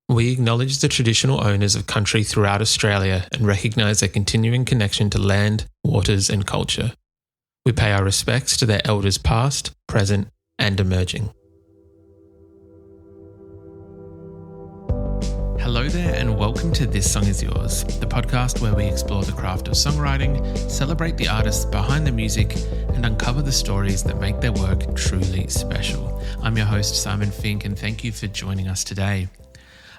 We acknowledge the traditional owners of country throughout Australia and recognise their continuing connection to land, waters and culture. We pay our respects to their elders past, present and emerging. Hello there and welcome to This Song Is Yours, the podcast where we explore the craft of songwriting, celebrate the artists behind the music and uncover the stories that make their work truly special. I'm your host Simon Fink and thank you for joining us today.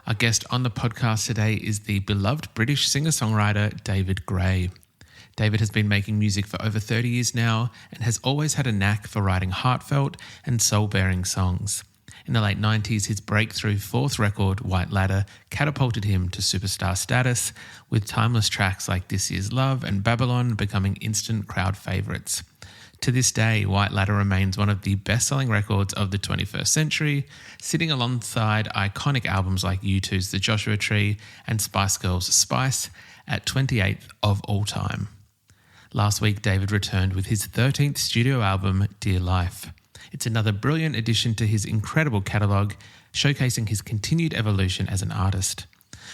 Our guest on the podcast today is the beloved British singer-songwriter David Gray. David has been making music for over 30 years now and has always had a knack for writing heartfelt and soul-bearing songs. In the late 90s, his breakthrough fourth record, White Ladder, catapulted him to superstar status, with timeless tracks like This Year's Love and Babylon becoming instant crowd favourites. To this day, White Ladder remains one of the best-selling records of the 21st century, sitting alongside iconic albums like U2's The Joshua Tree and Spice Girls' Spice at 28th of all time. Last week, David returned with his 13th studio album, Dear Life. It's another brilliant addition to his incredible catalogue, showcasing his continued evolution as an artist.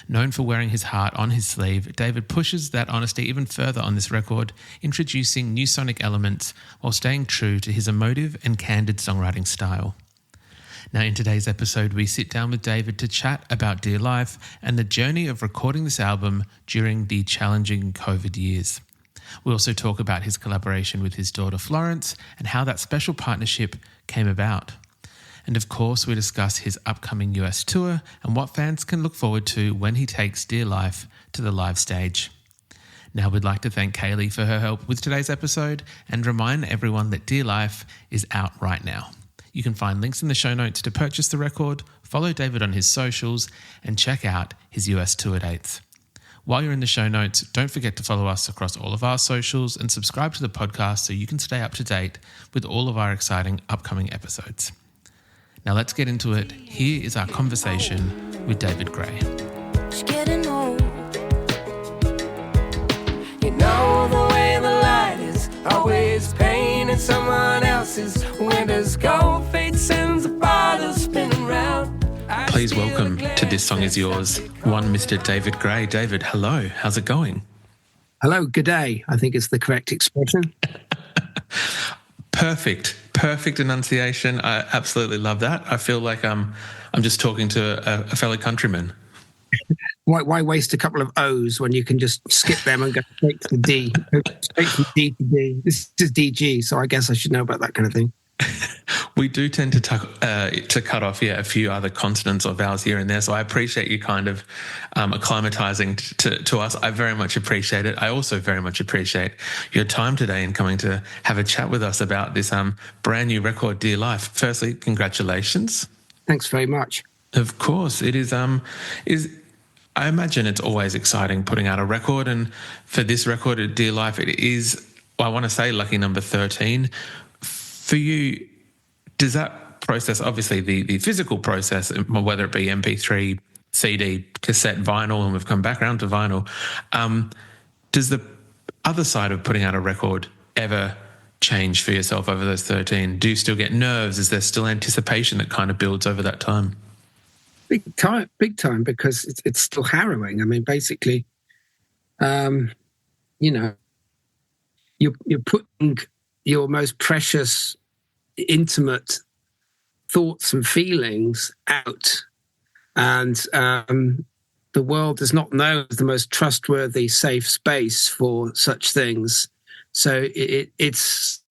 Known for wearing his heart on his sleeve, David pushes that honesty even further on this record, introducing new sonic elements while staying true to his emotive and candid songwriting style. Now, in today's episode, we sit down with David to chat about Dear Life and the journey of recording this album during the challenging COVID years. We also talk about his collaboration with his daughter Florence and how that special partnership came about. And of course, we discuss his upcoming US tour and what fans can look forward to when he takes Dear Life to the live stage. Now, we'd like to thank Kaylee for her help with today's episode and remind everyone that Dear Life is out right now. You can find links in the show notes to purchase the record, follow David on his socials, and check out his US tour dates. While you're in the show notes, don't forget to follow us across all of our socials and subscribe to the podcast so you can stay up to date with all of our exciting upcoming episodes. Now let's get into it. Here is our conversation with David Gray. It's getting old. You know the way the light is always painting someone else's windows go. Fate sends a bottle spinning round. Please welcome to This Song Is Yours, one Mr. David Gray. David, hello. How's it going? Hello, good day. I think it's the correct expression. Perfect enunciation. I absolutely love that. I feel like I'm just talking to a fellow countryman. Why waste a couple of O's when you can just skip them and go straight to the D? Straight from D to D. This is DG, so I guess I should know about that kind of thing. We do tend to cut off a few other consonants or vowels here and there, so I appreciate you kind of acclimatizing to us. I very much appreciate it. I also very much appreciate your time today and coming to have a chat with us about this brand new record, Dear Life. Firstly, congratulations. Thanks very much. Of course, it is. I imagine it's always exciting putting out a record, and for this record, Dear Life, it is, I want to say, lucky number 13. For you, does that process, obviously the physical process, whether it be MP3, CD, cassette, vinyl, and we've come back around to vinyl, does the other side of putting out a record ever change for yourself over those 13? Do you still get nerves? Is there still anticipation that kind of builds over that time? Big time, because it's still harrowing. I mean, basically, you're putting your most precious, intimate thoughts and feelings out. And the world does not know the most trustworthy, safe space for such things. So it's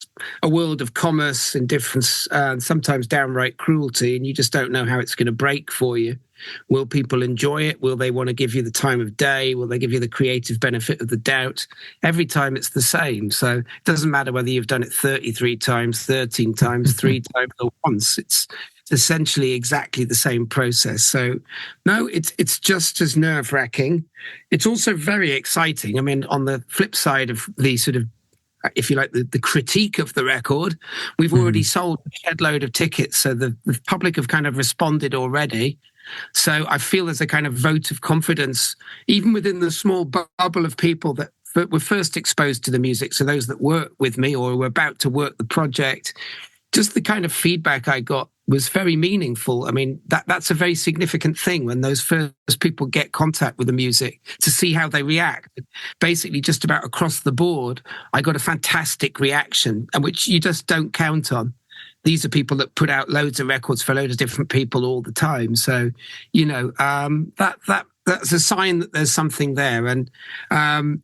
a world of commerce, indifference, and sometimes downright cruelty, and you just don't know how it's going to break for you. Will people enjoy it? Will they want to give you the time of day? Will they give you the creative benefit of the doubt? Every time it's the same. So it doesn't matter whether you've done it 33 times, 13 times, 3 times, or once. It's essentially exactly the same process. So no, it's just as nerve-wracking. It's also very exciting. I mean, on the flip side of the sort of, if you like, the critique of the record, we've already sold a shed load of tickets. So the public have kind of responded already. So I feel there's a kind of vote of confidence, even within the small bubble of people that were first exposed to the music. So those that work with me or were about to work the project, just the kind of feedback I got was very meaningful. I mean, that's a very significant thing when those first people get contact with the music, to see how they react. Basically, just about across the board, I got a fantastic reaction, and which you just don't count on. These are people that put out loads of records for loads of different people all the time. So, that's a sign that there's something there. And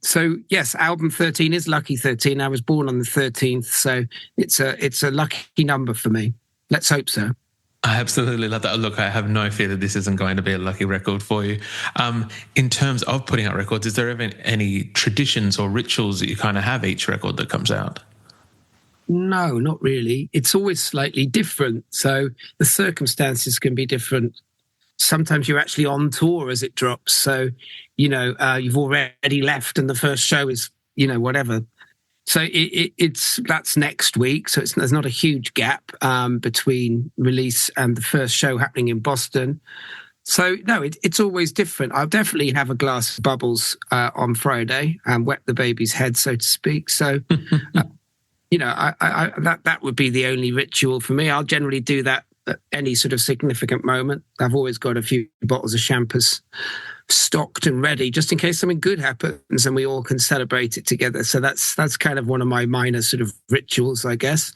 so, yes, album 13 is lucky 13. I was born on the 13th, so it's a lucky number for me. Let's hope so. I absolutely love that. Look, I have no fear that this isn't going to be a lucky record for you. In terms of putting out records, is there ever any traditions or rituals that you kind of have each record that comes out? No, not really. It's always slightly different. So the circumstances can be different. Sometimes you're actually on tour as it drops. So, you've already left and the first show is, whatever. So that's next week. So there's not a huge gap between release and the first show happening in Boston. So, no, it's always different. I'll definitely have a glass of bubbles on Friday and wet the baby's head, so to speak. So... that would be the only ritual for me. I'll generally do that at any sort of significant moment. I've always got a few bottles of champers stocked and ready, just in case something good happens and we all can celebrate it together. So that's kind of one of my minor sort of rituals, I guess.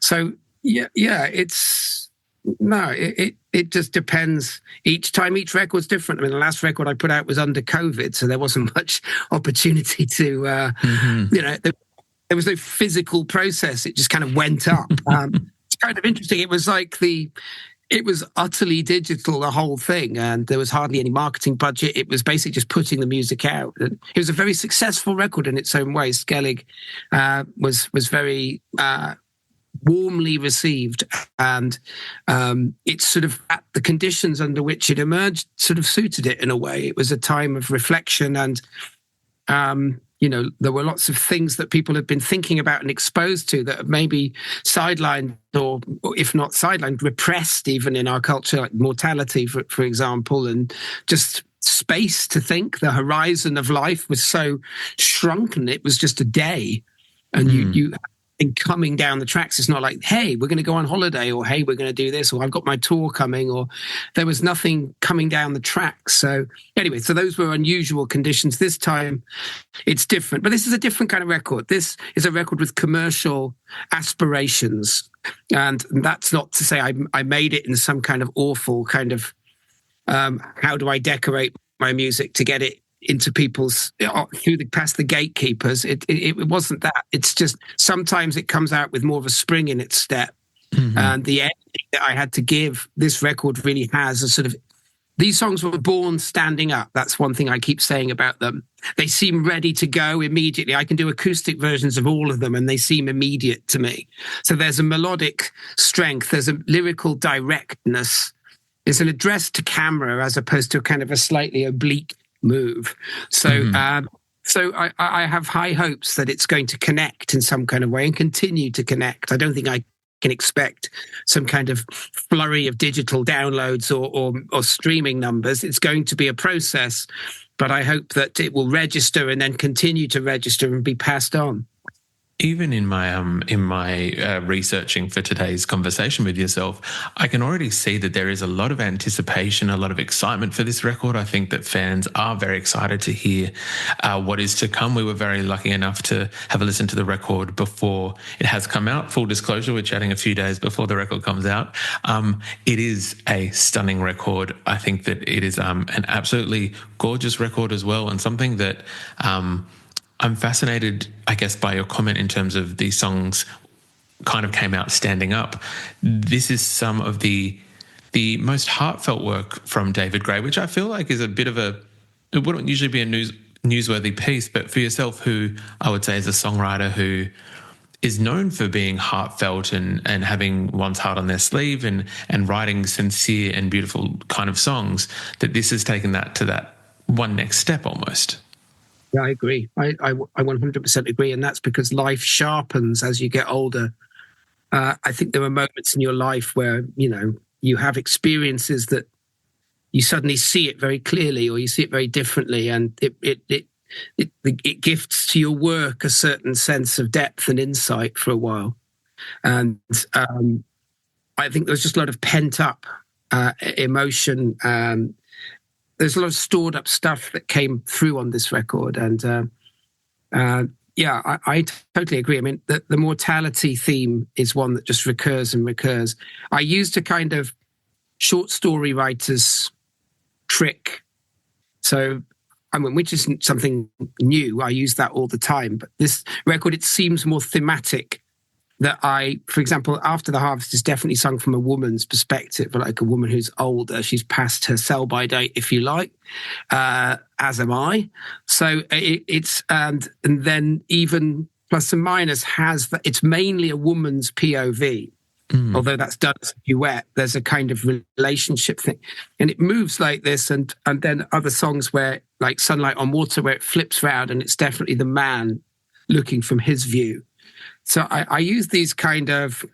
So it just depends. Each time, each record's different. I mean, the last record I put out was under COVID, so there wasn't much opportunity to, there was no physical process. It just kind of went up. It's kind of interesting. It was like it was utterly digital, the whole thing. And there was hardly any marketing budget. It was basically just putting the music out. And it was a very successful record in its own way. Skellig was very warmly received. And it's sort of at the conditions under which it emerged sort of suited it in a way. It was a time of reflection and, there were lots of things that people had been thinking about and exposed to that have maybe sidelined or if not sidelined, repressed even in our culture, like mortality, for example, and just space to think. The horizon of life was so shrunken. It was just a day. And you in coming down the tracks, it's not like, hey, we're going to go on holiday, or hey, we're going to do this, or I've got my tour coming, or there was nothing coming down the tracks. So anyway, so those were unusual conditions. This time it's different, but this is a different kind of record. This is a record with commercial aspirations. And that's not to say I made it in some kind of awful kind of, how do I decorate my music to get it into people's past the gatekeepers. It wasn't that. It's just sometimes it comes out with more of a spring in its step. And the ending that I had to give this record really has a sort of, these songs were born standing up. That's one thing I keep saying about them. They seem ready to go immediately. I can do acoustic versions of all of them and they seem immediate to me. So there's a melodic strength, there's a lyrical directness. It's an address to camera as opposed to a kind of a slightly oblique move. So I have high hopes that it's going to connect in some kind of way and continue to connect. I don't think I can expect some kind of flurry of digital downloads or streaming numbers. It's going to be a process, but I hope that it will register and then continue to register and be passed on. Even in my researching for today's conversation with yourself, I can already see that there is a lot of anticipation, a lot of excitement for this record. I think that fans are very excited to hear what is to come. We were very lucky enough to have a listen to the record before it has come out. Full disclosure, we're chatting a few days before the record comes out. It is a stunning record. I think that it is an absolutely gorgeous record as well, and something that I'm fascinated, I guess, by your comment in terms of these songs kind of came out standing up. This is some of the most heartfelt work from David Gray, which I feel like is a bit of it wouldn't usually be a newsworthy piece, but for yourself, who I would say is a songwriter who is known for being heartfelt and having one's heart on their sleeve and writing sincere and beautiful kind of songs, that this has taken that to that one next step almost. Yeah, I agree. I 100% agree. And that's because life sharpens as you get older. I think there are moments in your life where, you have experiences that you suddenly see it very clearly or you see it very differently. And it gifts to your work a certain sense of depth and insight for a while. And I think there was just a lot of pent up emotion. There's a lot of stored up stuff that came through on this record. And I totally agree. I mean, the mortality theme is one that just recurs and recurs. I used a kind of short story writer's trick. So, I mean, which isn't something new. I use that all the time. But this record, it seems more thematic. That for example, After the Harvest is definitely sung from a woman's perspective, like a woman who's older. She's past her sell-by date, if you like, as am I. So it's, and then even Plus and Minus has that, it's mainly a woman's POV. Although that's done as a duet, there's a kind of relationship thing. And it moves like this, and then other songs where, like Sunlight on Water, where it flips round and it's definitely the man looking from his view. So I use these kind of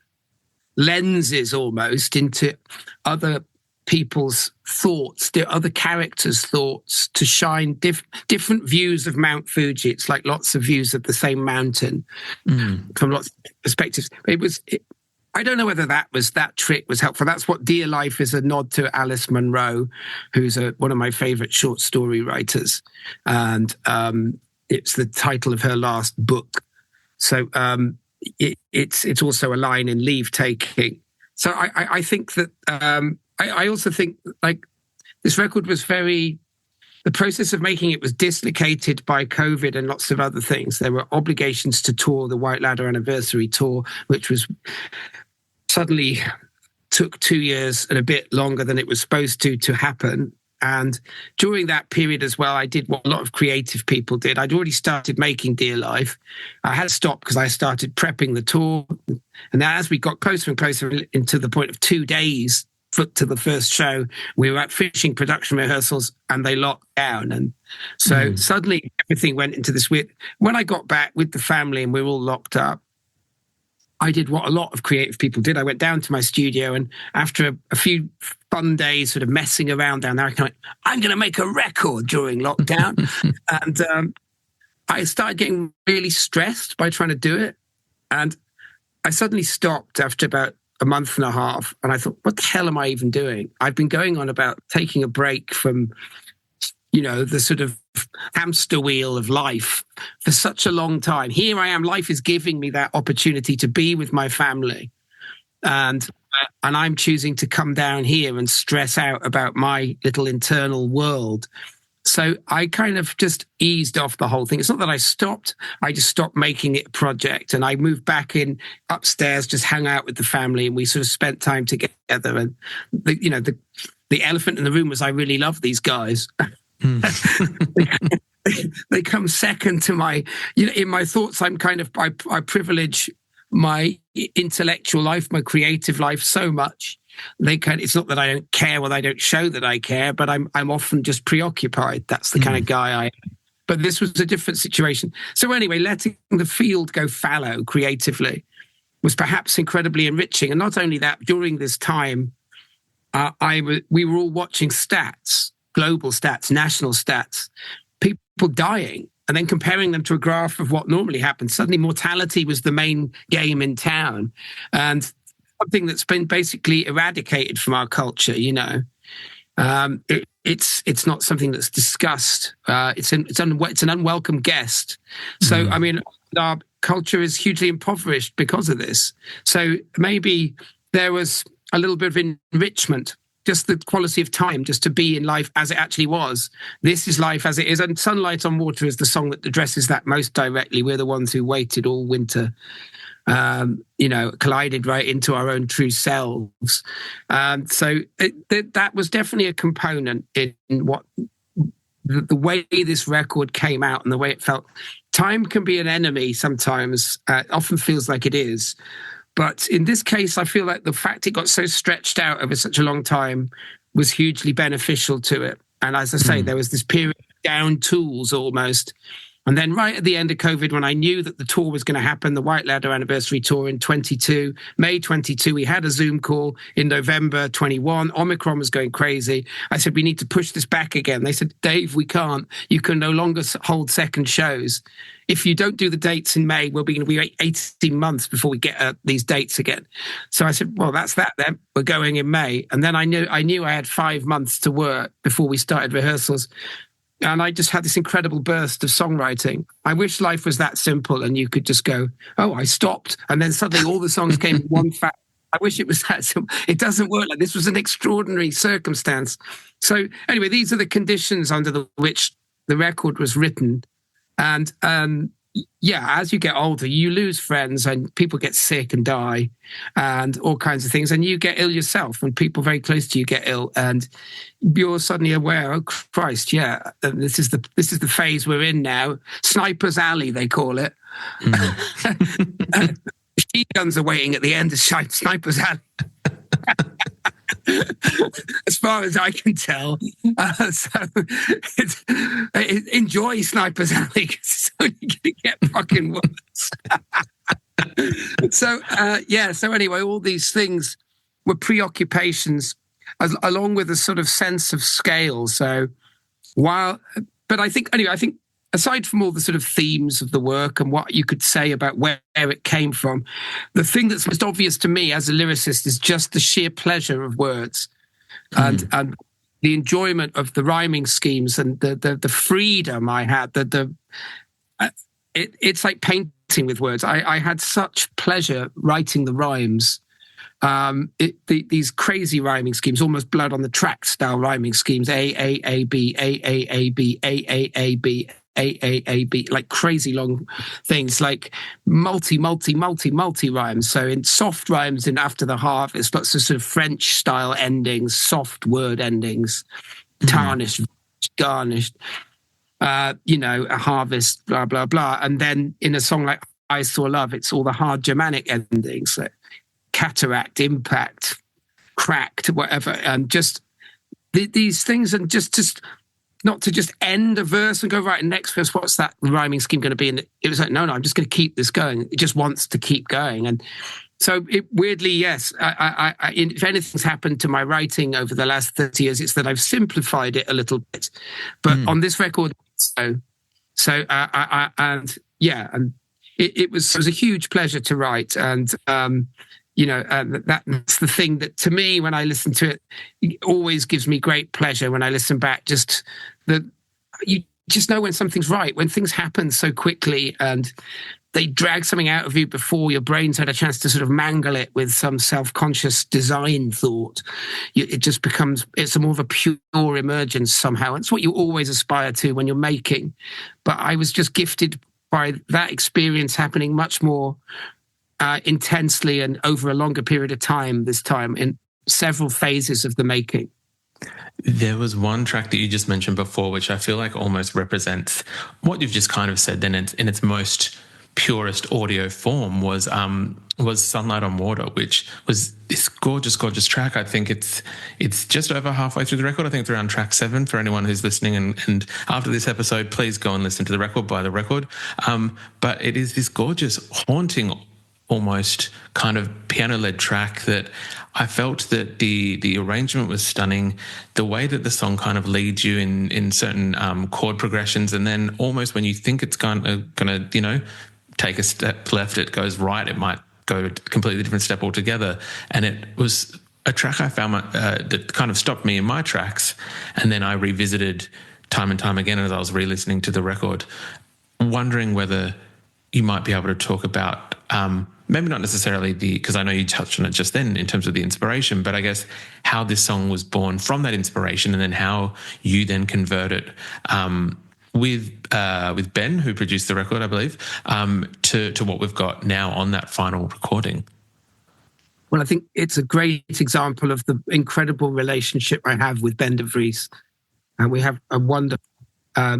lenses almost into other people's thoughts, other characters' thoughts, to shine different views of Mount Fuji. It's like lots of views of the same mountain from lots of perspectives. I don't know whether that trick was helpful. That's what Dear Life is a nod to Alice Munro, who's one of my favorite short story writers. And it's the title of her last book. So it's also a line in Leave Taking. So I think that I also think like this record was the process of making it was dislocated by COVID and lots of other things. There were obligations to tour the White Ladder Anniversary Tour, which was suddenly took 2 years and a bit longer than it was supposed to happen. And during that period as well, I did what a lot of creative people did. I'd already started making Dear Life. I had stopped because I started prepping the tour. And as we got closer and closer into the point of 2 days to the first show, we were at finishing production rehearsals and they locked down. And so suddenly everything went into this weird... When I got back with the family and we were all locked up, I did what a lot of creative people did. I went down to my studio, and after a few fun days sort of messing around down there, I'm going to make a record during lockdown. And I started getting really stressed by trying to do it. And I suddenly stopped after about a month and a half. And I thought, what the hell am I even doing? I've been going on about taking a break from, the sort of hamster wheel of life for such a long time. Here I am. Life is giving me that opportunity to be with my family. And I'm choosing to come down here and stress out about my little internal world. So I kind of just eased off the whole thing. It's not that I stopped. I just stopped making it a project. And I moved back in upstairs, just hung out with the family, and we sort of spent time together. And, the elephant in the room was I really love these guys. They come second to my, in my thoughts, I privilege my intellectual life, my creative life so much. It's not that I don't care or I don't show that I care, but I'm often just preoccupied. That's the kind of guy I am. But this was a different situation. So anyway, letting the field go fallow creatively was perhaps incredibly enriching. And not only that, during this time, we were all watching stats, global stats, national stats, people dying, and then comparing them to a graph of what normally happens. Suddenly mortality was the main game in town, and something that's been basically eradicated from our culture, It's not something that's discussed. It's an unwelcome guest. So, I mean, our culture is hugely impoverished because of this. So maybe there was a little bit of enrichment, just the quality of time, just to be in life as it actually was. This is life as it is. And Sunlight on Water is the song that addresses that most directly. We're the ones who waited all winter, collided right into our own true selves. So that was definitely a component in what the way this record came out and the way it felt. Time can be an enemy sometimes. It often feels like it is. But in this case, I feel like the fact it got so stretched out over such a long time was hugely beneficial to it. And as I say, there was this period of down tools almost. And then right at the end of COVID, when I knew that the tour was going to happen, the White Ladder Anniversary Tour in May 22, we had a Zoom call in November 21. Omicron was going crazy. I said, we need to push this back again. They said, Dave, we can't. You can no longer hold second shows. if you don't do the dates in May, we're going to be 18 months before we get these dates again. So I said, well, that's that then. We're going in May. And then I knew I had 5 months to work before we started rehearsals. And I just had this incredible burst of songwriting. I wish life was that simple and you could just go, oh, I stopped. And then suddenly all the songs came in one fat. I wish it was that simple. It doesn't work like this. Was an extraordinary circumstance. So anyway, these are the conditions under which the record was written. And as you get older, you lose friends and people get sick and die and all kinds of things. And you get ill yourself when people very close to you get ill. And you're suddenly aware, oh, Christ, this is the phase we're in now. Sniper's Alley, they call it. Machine guns are waiting at the end of Sniper's Alley. As far as I can tell. Enjoy Sniper's Alley because it's only going to get fucking worse. So anyway, all these things were preoccupations along with a sort of sense of scale. So I think aside from all the sort of themes of the work and what you could say about where it came from, the thing that's most obvious to me as a lyricist is just the sheer pleasure of words and the enjoyment of the rhyming schemes and the freedom I had. It's like painting with words. I had such pleasure writing the rhymes. These crazy rhyming schemes, almost blood on the track style rhyming schemes, A, B, A, B, A, B, A, like crazy long things, like multi rhymes. So in soft rhymes in After the Harvest, lots of sort of French style endings, soft word endings, tarnished, garnished, a harvest, blah, blah, blah. And then in a song like I Saw Love, it's all the hard Germanic endings, like cataract, impact, cracked, whatever. And just these things, and just not to just end a verse and go, right, next verse, what's that rhyming scheme going to be? And it was like, no, I'm just going to keep this going. It just wants to keep going. And so weirdly, yes, if anything's happened to my writing over the last 30 years, it's that I've simplified it a little bit. But on this record, it was a huge pleasure to write. And, that's the thing that, to me, when I listen to it, it always gives me great pleasure when I listen back. Just that you just know when something's right, when things happen so quickly and they drag something out of you before your brain's had a chance to sort of mangle it with some self-conscious design thought. It just becomes, it's more of a pure emergence somehow. It's what you always aspire to when you're making. But I was just gifted by that experience happening much more intensely and over a longer period of time this time in several phases of the making. There was one track that you just mentioned before, which I feel like almost represents what you've just kind of said then in its most purest audio form was Sunlight on Water, which was this gorgeous, gorgeous track. I think it's just over halfway through the record. I think it's around track 7 for anyone who's listening. And after this episode, please go and listen to the record, buy the record. But it is this gorgeous, haunting, almost kind of piano-led track that I felt that the arrangement was stunning. The way that the song kind of leads you in certain chord progressions, and then almost when you think it's gonna take a step left, it goes right. It might go a completely different step altogether. And it was a track I found that kind of stopped me in my tracks, and then I revisited time and time again as I was re-listening to the record, wondering whether you might be able to talk about maybe not necessarily because I know you touched on it just then in terms of the inspiration, but I guess how this song was born from that inspiration, and then how you then convert it with Ben, who produced the record, I believe, to what we've got now on that final recording. Well, I think it's a great example of the incredible relationship I have with Ben de Vries. And we have a wonderful,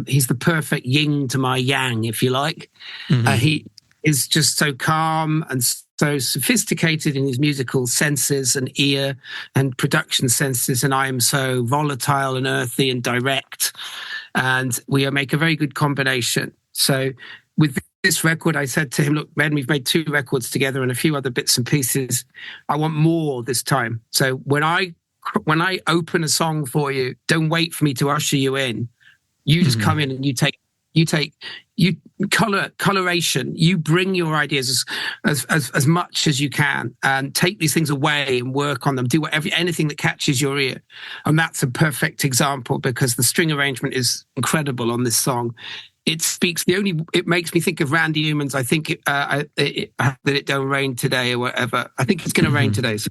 he's the perfect yin to my yang, if you like. Mm-hmm. He is just so calm and so sophisticated in his musical senses and ear and production senses, and I am so volatile and earthy and direct, and we make a very good combination. So with this record, I said to him, look, Ben, we've made 2 records together and a few other bits and pieces. I want more this time. So when I open a song for you, don't wait for me to usher you in. You just come in and you you coloration, you bring your ideas as much as you can and take these things away and work on them, do anything that catches your ear. And that's a perfect example, because the string arrangement is incredible on this song. It makes me think of Randy Newman's, I think that it don't rain today or whatever. I think it's going to rain today. So,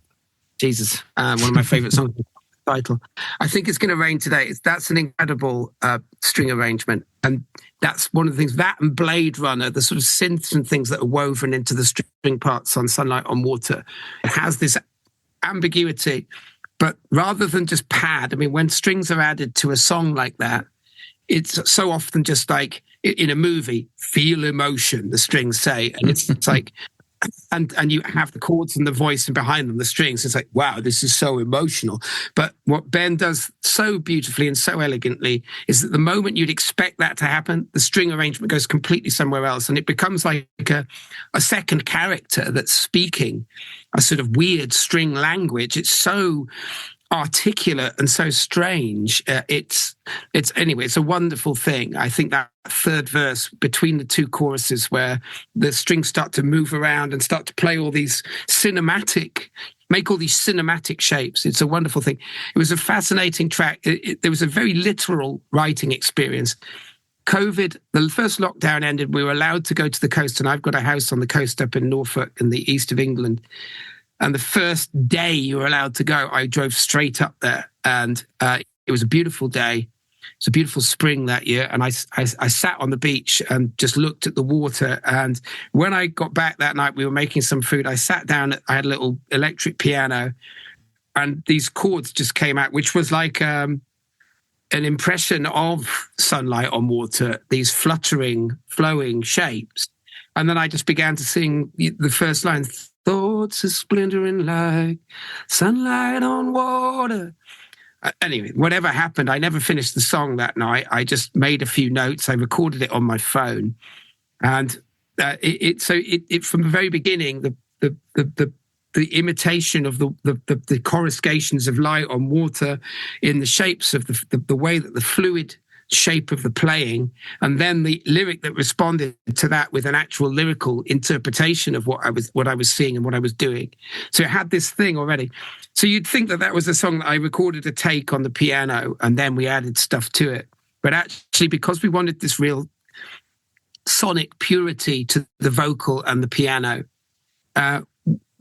Jesus, one of my favorite songs. Title. I think it's going to rain today. That's an incredible string arrangement. And that's one of the things, that and Blade Runner, the sort of synths and things that are woven into the string parts on Sunlight on Water. It has this ambiguity, but rather than just pad, I mean, when strings are added to a song like that, it's so often just like in a movie, feel emotion, the strings say, and it's like, and you have the chords and the voice and behind them, the strings. It's like, wow, this is so emotional. But what Ben does so beautifully and so elegantly is that the moment you'd expect that to happen, the string arrangement goes completely somewhere else. And it becomes like a second character that's speaking a sort of weird string language. It's so articulate and so strange. It's a wonderful thing. I think that third verse between the two choruses, where the strings start to move around and start to play all these make all these cinematic shapes. It's a wonderful thing. It was a fascinating track. There was a very literal writing experience. COVID, the first lockdown ended. We were allowed to go to the coast, and I've got a house on the coast up in Norfolk in the east of England. And the first day you were allowed to go, I drove straight up there, and it was a beautiful day. It's a beautiful spring that year, and I sat on the beach and just looked at the water. And when I got back that night, we were making some food. I sat down. I had a little electric piano, and these chords just came out, which was like an impression of Sunlight on Water. These fluttering, flowing shapes, and then I just began to sing the first line. Thoughts are splintering like sunlight on water. Anyway, whatever happened, I never finished the song that night. I just made a few notes. I recorded it on my phone, and from the very beginning, the imitation of the coruscations of light on water in the shapes of the way that the fluid shape of the playing, and then the lyric that responded to that with an actual lyrical interpretation of what I was seeing and what I was doing. So it had this thing already. So you'd think that was a song that I recorded a take on the piano and then we added stuff to it. But actually, because we wanted this real sonic purity to the vocal and the piano,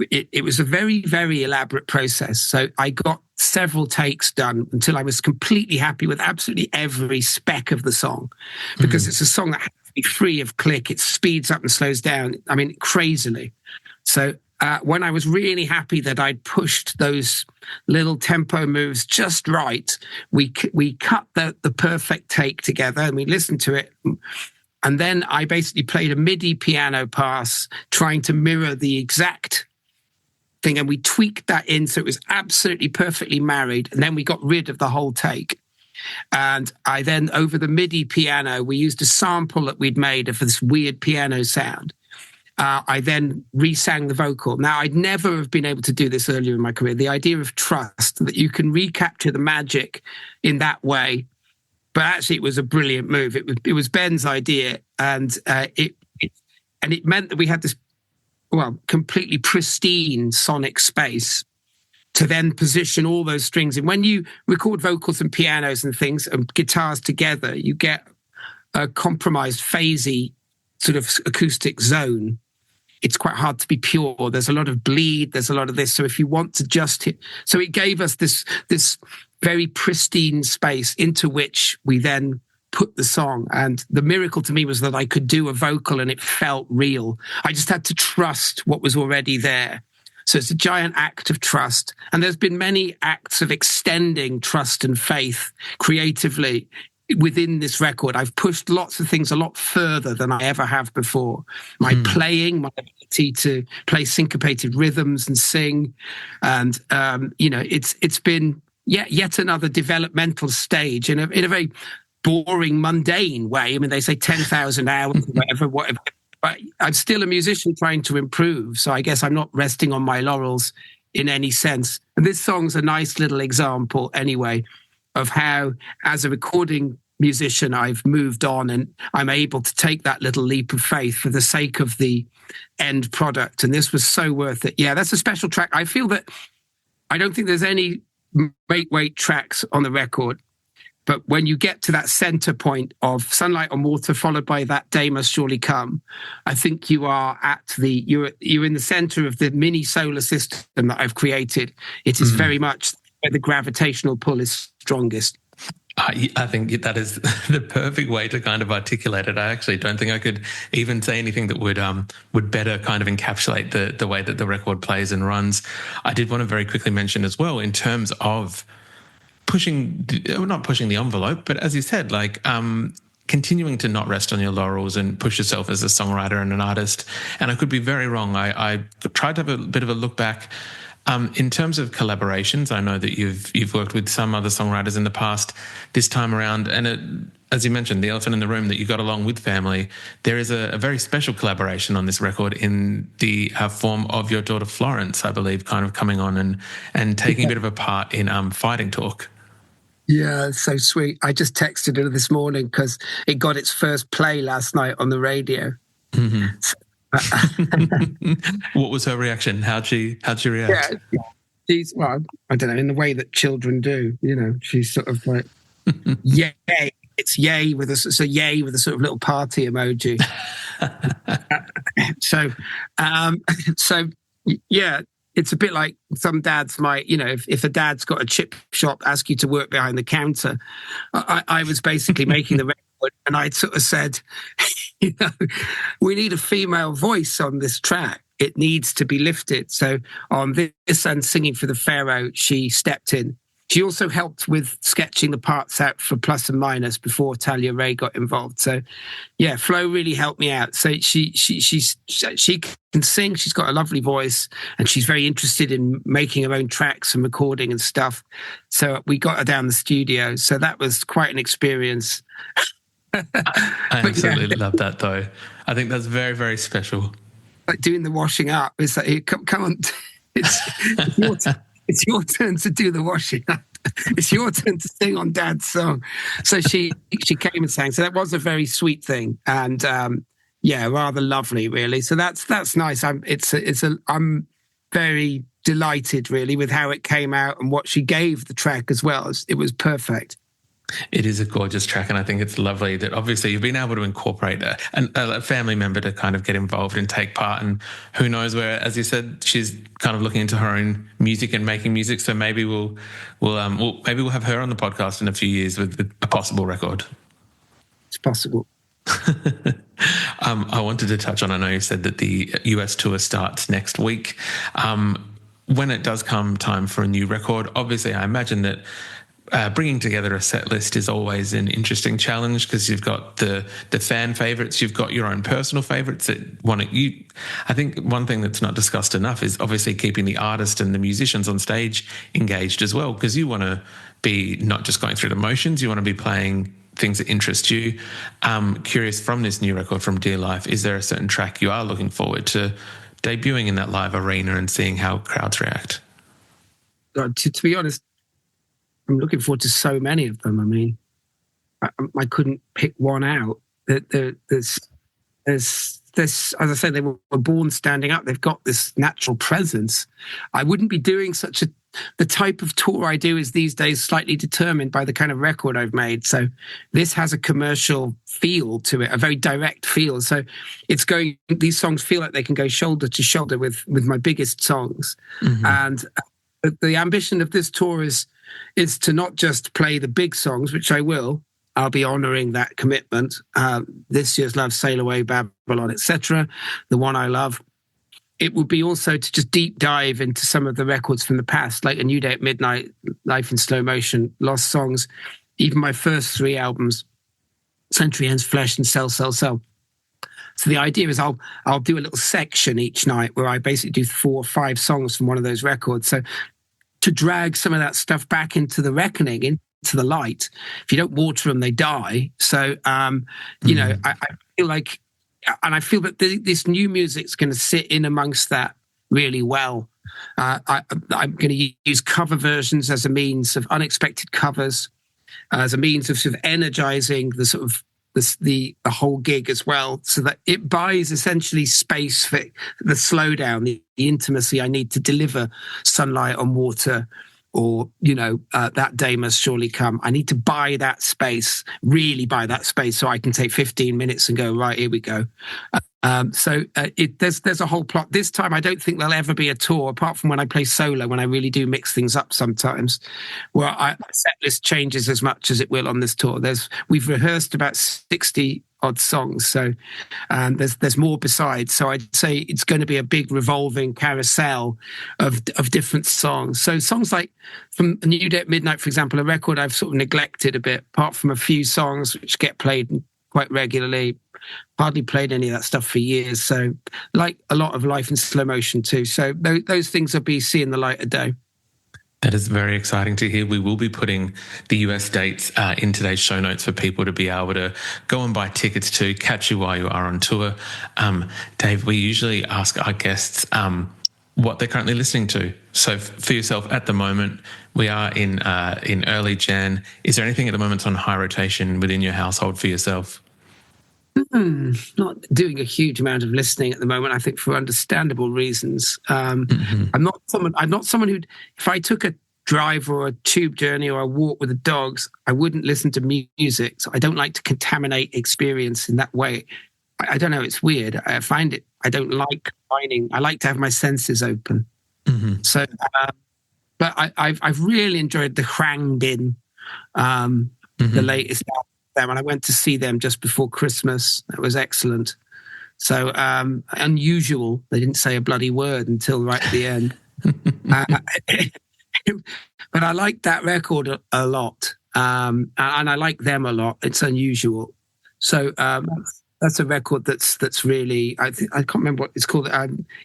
it was a very, very elaborate process. So I got several takes done until I was completely happy with absolutely every speck of the song, because it's a song that has to be free of click. It speeds up and slows down, I mean, crazily. So when I was really happy that I'd pushed those little tempo moves just right, we cut the perfect take together and we listened to it. And then I basically played a MIDI piano pass trying to mirror the exact thing, and we tweaked that in so it was absolutely perfectly married, and then we got rid of the whole take. And I then, over the MIDI piano, we used a sample that we'd made of this weird piano sound. I then re-sang the vocal. Now, I'd never have been able to do this earlier in my career. The idea of trust, that you can recapture the magic in that way. But actually, it was a brilliant move. It was Ben's idea, and it meant that we had this completely pristine sonic space to then position all those strings. And when you record vocals and pianos and things and guitars together, you get a compromised, phasey sort of acoustic zone. It's quite hard to be pure. There's a lot of bleed. There's a lot of this. So if you want to just hit, so it gave us this very pristine space into which we then put the song. And the miracle to me was that I could do a vocal and it felt real. I just had to trust what was already there. So it's a giant act of trust. And there's been many acts of extending trust and faith creatively within this record. I've pushed lots of things a lot further than I ever have before. My playing, my ability to play syncopated rhythms and sing. And, it's been yet another developmental stage in a very boring, mundane way. I mean, they say 10,000 hours, whatever. But I'm still a musician trying to improve. So I guess I'm not resting on my laurels in any sense. And this song's a nice little example anyway of how, as a recording musician, I've moved on and I'm able to take that little leap of faith for the sake of the end product. And this was so worth it. Yeah, that's a special track. I feel that I don't think there's any weight tracks on the record, but when you get to that center point of Sunlight on Water, followed by That Day Must Surely Come, I think you are you're in the center of the mini solar system that I've created. It is very much where the gravitational pull is strongest. I think that is the perfect way to kind of articulate it. I actually don't think I could even say anything that would better kind of encapsulate the way that the record plays and runs. I did want to very quickly mention as well, in terms of not pushing the envelope, but as you said, like continuing to not rest on your laurels and push yourself as a songwriter and an artist. And I could be very wrong. I tried to have a bit of a look back. In terms of collaborations, I know that you've worked with some other songwriters in the past. This time around, and as you mentioned, the elephant in the room that you got along with family, there is a very special collaboration on this record in the form of your daughter Florence, I believe, kind of coming on and taking a bit of a part in Fighting Talk. Yeah, it's so sweet. I just texted her this morning because it got its first play last night on the radio. Mm-hmm. What was her reaction? How'd she react? Yeah, I don't know, in the way that children do. You know, she's sort of like, yay! It's yay with a sort of little party emoji. So yeah, it's a bit like some dads might, you know, if a dad's got a chip shop, ask you to work behind the counter. I was basically making the record, and I'd sort of said, you know, we need a female voice on this track. It needs to be lifted. So on this and Singing for the Pharaoh, she stepped in. She also helped with sketching the parts out for Plus and Minus before Talia Ray got involved. So yeah, Flo really helped me out. So she can sing. She's got a lovely voice, and she's very interested in making her own tracks and recording and stuff. So we got her down the studio. So that was quite an experience. I absolutely love that, though. I think that's very, very special. Like doing the washing up. It's like, come on, it's your turn to do the washing up. It's your turn to sing on Dad's song. So she came and sang. So that was a very sweet thing, and rather lovely, really. So that's nice. I'm very delighted, really, with how it came out and what she gave the track as well. It was perfect. It is a gorgeous track, and I think it's lovely that obviously you've been able to incorporate a family member to kind of get involved and take part. And who knows where, as you said, she's kind of looking into her own music and making music. So maybe we'll have her on the podcast in a few years with a possible record. It's possible. I wanted to touch on, I know you said that the US tour starts next week. When it does come time for a new record, obviously I imagine that bringing together a set list is always an interesting challenge, because you've got the fan favourites, you've got your own personal favourites that I think one thing that's not discussed enough is obviously keeping the artist and the musicians on stage engaged as well, because you want to be not just going through the motions, you want to be playing things that interest you. Curious, from this new record, from Dear Life, is there a certain track you are looking forward to debuting in that live arena and seeing how crowds react? To be honest, I'm looking forward to so many of them. I mean, I couldn't pick one out. There's as I say, they were born standing up. They've got this natural presence. I wouldn't be doing the type of tour I do is these days slightly determined by the kind of record I've made. So this has a commercial feel to it, a very direct feel. So these songs feel like they can go shoulder to shoulder with my biggest songs. Mm-hmm. And the ambition of this tour is to not just play the big songs, which I will. I'll be honouring that commitment. This year's Love, Sail Away, Babylon, etc. The One I Love. It would be also to just deep dive into some of the records from the past, like A New Day at Midnight, Life in Slow Motion, Lost Songs, even my first 3 albums, Century Ends, Flesh, and Sell, Sell, Sell. So the idea is I'll do a little section each night where I basically do 4 or 5 songs from one of those records. So to drag some of that stuff back into the reckoning, into the light. If you don't water them, they die. So, I feel like, and I feel that this new music's going to sit in amongst that really well. I'm going to use cover versions as a means of unexpected covers. as a means of sort of energizing the sort of the whole gig as well, so that it buys essentially space for the slowdown, the intimacy I need to deliver Sunlight on Water, or, That Day Must Surely Come. I need to buy that space, really buy that space, so I can take 15 minutes and go, right, here we go. There's a whole plot. This time, I don't think there'll ever be a tour, apart from when I play solo, when I really do mix things up sometimes, where my set list changes as much as it will on this tour. We've rehearsed about 60 odd songs, so there's more besides. So I'd say it's going to be a big revolving carousel of different songs. So songs like from A New Day at Midnight, for example, a record I've sort of neglected a bit, apart from a few songs which get played quite regularly. Hardly played any of that stuff for years. So like a lot of Life in Slow Motion too. So those things will be seeing the light of day. That is very exciting to hear. We will be putting the US dates in today's show notes for people to be able to go and buy tickets to catch you while you are on tour. Dave, we usually ask our guests what they're currently listening to. So for yourself at the moment, we are in early Jan. Is there anything at the moment on high rotation within your household for yourself? Not doing a huge amount of listening at the moment, I think, for understandable reasons. I'm not someone who, if I took a drive or a tube journey or a walk with the dogs, I wouldn't listen to music. So I don't like to contaminate experience in that way. I don't know, it's weird. I find it, I don't like combining. I like to have my senses open. So, but I've really enjoyed the Hwang Din, the latest album. And I went to see them just before Christmas. That was excellent. So unusual. They didn't say a bloody word until right at the end. But I like that record a lot. And I like them a lot. It's unusual. So that's a record that's really, I can't remember what it's called,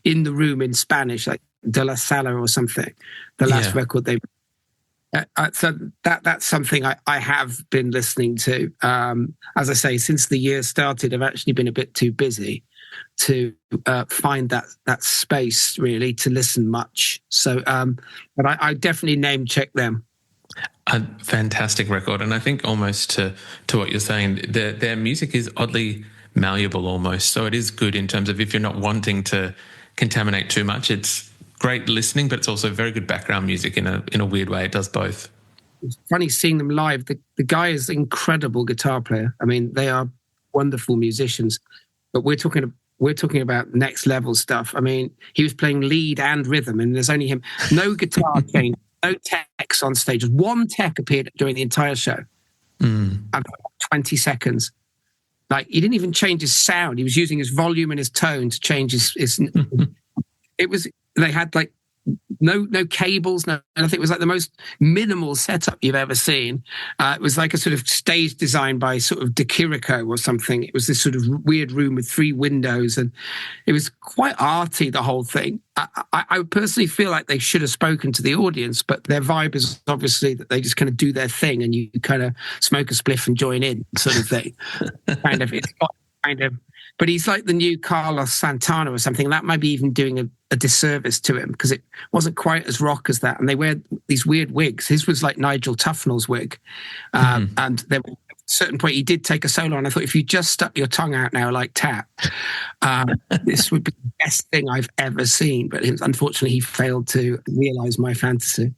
In the Room in Spanish, like De La Sala or something. The last record they so that's something I have been listening to. As I say, since the year started, I've actually been a bit too busy to find that space really to listen much. So, but I definitely name check them. A fantastic record, and I think almost to what you're saying, their music is oddly malleable almost. So it is good in terms of if you're not wanting to contaminate too much, it's great listening, but it's also very good background music in a weird way. It does both. It's funny seeing them live. The guy is an incredible guitar player. I mean, they are wonderful musicians, but we're talking about next level stuff. I mean, he was playing lead and rhythm, and there's only him. No guitar change, no techs on stage. One tech appeared during the entire show. About 20 seconds. Like, he didn't even change his sound. He was using his volume and his tone to change his it was, they had like no cables, no, and I think it was like the most minimal setup you've ever seen. It was like a sort of stage design by sort of De Chirico or something. It was this sort of weird room with 3 windows, and it was quite arty, the whole thing. I personally feel like they should have spoken to the audience, but their vibe is obviously that they just kind of do their thing and you kind of smoke a spliff and join in, sort of thing. It's got kind of, but he's like the new Carlos Santana or something. That might be even doing a disservice to him, because it wasn't quite as rock as that. And they wear these weird wigs. His was like Nigel Tufnell's wig. And there was a certain point he did take a solo, and I thought, if you just stuck your tongue out now like Tap, this would be the best thing I've ever seen. But unfortunately, he failed to realise my fantasy.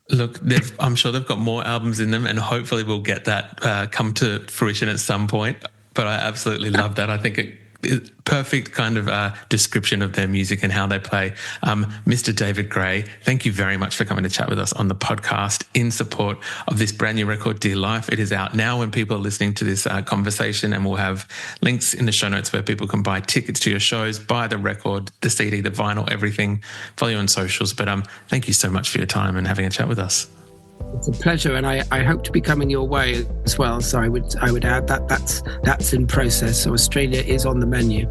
Look, I'm sure they've got more albums in them, and hopefully we'll get that come to fruition at some point. But I absolutely love that. I think it is perfect kind of description of their music and how they play. Mr. David Gray, thank you very much for coming to chat with us on the podcast in support of this brand new record, Dear Life. It is out now when people are listening to this conversation, and we'll have links in the show notes where people can buy tickets to your shows, buy the record, the CD, the vinyl, everything. Follow you on socials. But thank you so much for your time and having a chat with us. It's a pleasure, and I hope to be coming your way as well. So I would add that's in process. So Australia is on the menu.